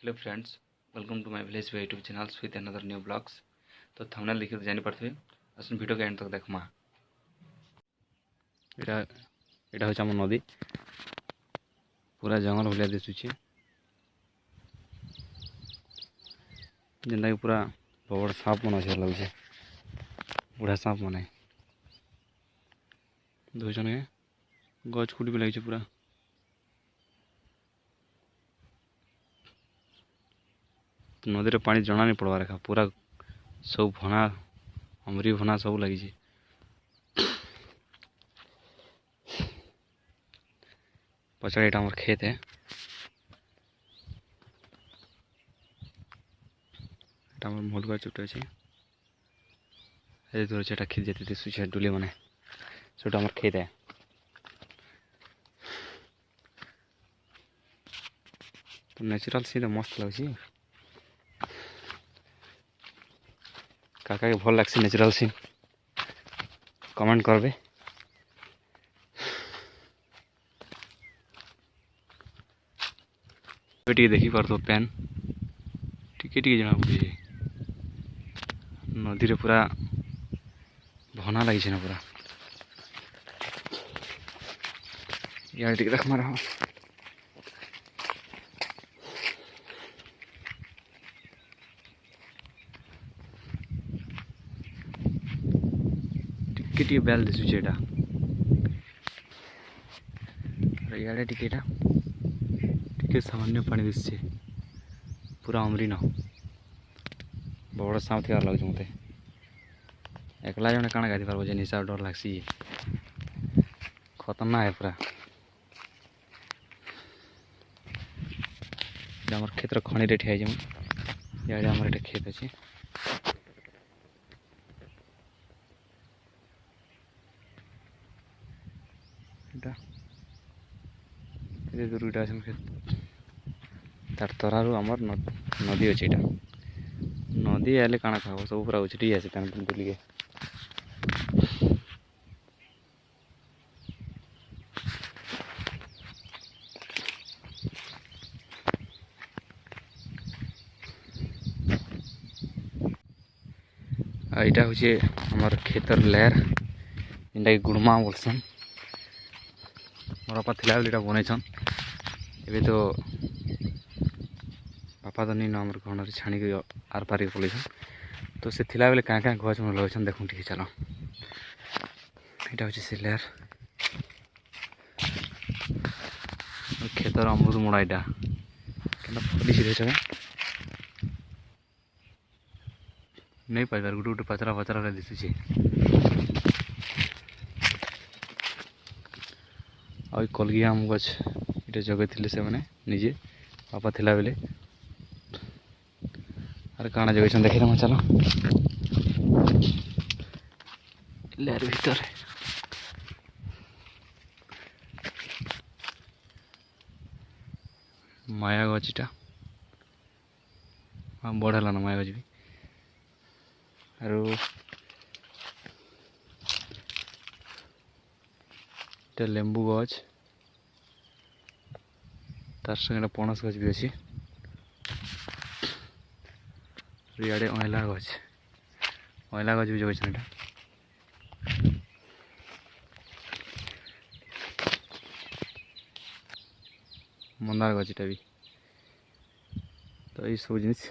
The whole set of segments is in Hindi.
Hello friends, welcome to my village YouTube channel with another new blogs. तो थंबनेल देखि जानि पारथिबे असन वीडियो के एंड तक देखमा। एटा होछ हम नदी, पूरा जंगल भलिया दिसुछि, जेंदा कि पूरा बड़ सांप मन अछि लागुछि, बुढ़ा सांप मन दो जने गछ कुटी भी लागिछि पूरा। नदी रे पानी जना नहीं पड़वा रेखा, पूरा सब भना हमरी भना सब लगी। पछाड़ी एटा हमर खेत है, एटा हमर मोलगा चुटे छै, ए दूर छै एटा खेत जेते दिसु छै डुली माने, सेटा हमर खेत है। तो नेचुरल सीन मस्त लगछि, काका के भल लागछि नेचुरल सीन, कमेंट करबे। टिके देखि पारतो पेन टिके टिके जना पड़े, नदी रे पूरा भना लगी छै ना पूरा। यार टिके रख मारा टिके बेल दिसु छै एटा, यार टिकेटा टिके सामान्य पानी दिस छै, पूरा अमरी न बड़ सांप थियार लागुछ मते। एकला जने काना गाधि पारबो जे हिसाब डर लागसी, खतरनाक है पूरा। हमर खेत रे खणी रे ठिया छै, यार हमर एटा खेत अछि। एटा ए दुरुटा छै खेत, तार तरारु हमर नदी अछि। एटा नदी आले काना खाबो, सब पूरा उछटी आसे तन बुली के। एटा होचे हमर खेतर लहर, इंडा गुड़मा बोलसन। मोर बापा थिला बेले एटा बनै छन, एबे तो बापा तो नहीं हमर घर रे छाणी के आर पार के पलै छन। तो से थिला बेले काँ काँ गछ मन लगै छन देखु ठीक चलो। एटा होचे से लहर, खेतर अमृत मोड़ा एटा केना फली छिरे छबे नहीं पाइबार, गुटे गुटे पचरा पचरा रे दिसु छै। आ कलगी आम गछ एटा जगै थिले से माने निजे बापा थिला बेले, अरे काना जगह छन देखि चलो। लहर भीतर माया गछटा, हाँ बढ़ा ना माया गछ भी, आरो एटा लेंबू गछ, तार संगे पणस गछ भी अछि। इयाडे अयला गछ भी जगह छन एटा। मंदार गछ एटा भी, तो ये सब जिनिस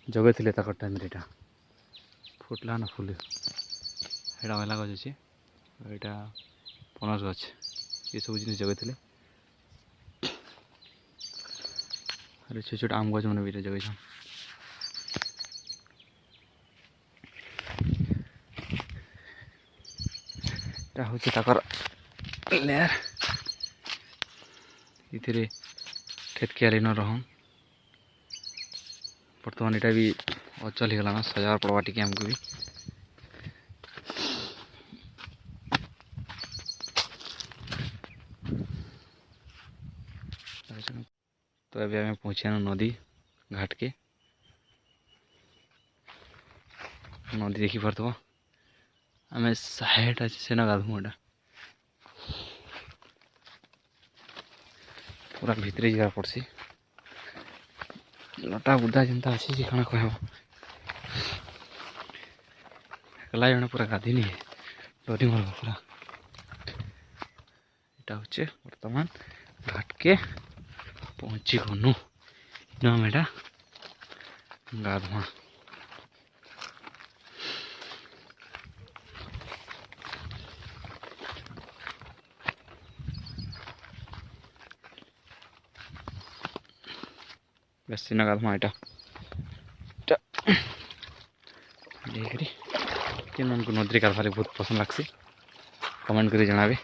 जगह थिले ताकर टाइम रे एटा फुटला ना फुले। एटा अयला गछ अछि, एटा पणस गछ, ये सब जिनिस जगह थिले। अरे छोट छोट आम गछ मन भी जगह छन। एटा होचे ताकर लेयर, इथिरे खेत कियारी न रहन। बर्तमान एटा भी अचल हिगला ना, सजार पड़वा टिके हमको भी। तो अभी हमें पहुंचे नदी घाट के, नदी देखी पारथबो आमे साइड अछि सेना गाधमु एटा पूरा भितरे जगह पड़सी। लटा बुदा जिनता अच्छी जी खाना कहब एकला जन पूरा गाधी नहीं डरी मर पूरा यहाँ हूँ बर्तमान घाट के पहुँची गनु नाम एटा गाधमा बेसी ना गाधमा एटा देखरी कि उनको नदी गाधवार बहुत पसंद लगसी कमेंट कर जनाबे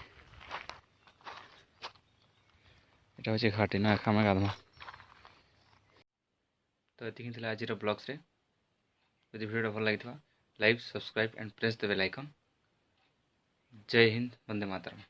এটা হচ্ছে ঘাটে না খামা গাধমা তো এତିକି ଥିଲା ଆଜିର ବ୍ଲଗ୍ସରେ ଯଦି ଭିଡ଼ିଓଟା ଭଲ ଲାଗିଥିବା like subscribe and press the bell icon ଜୟ ହିନ୍ଦ ବନ୍ଦେ ମାତରମ୍।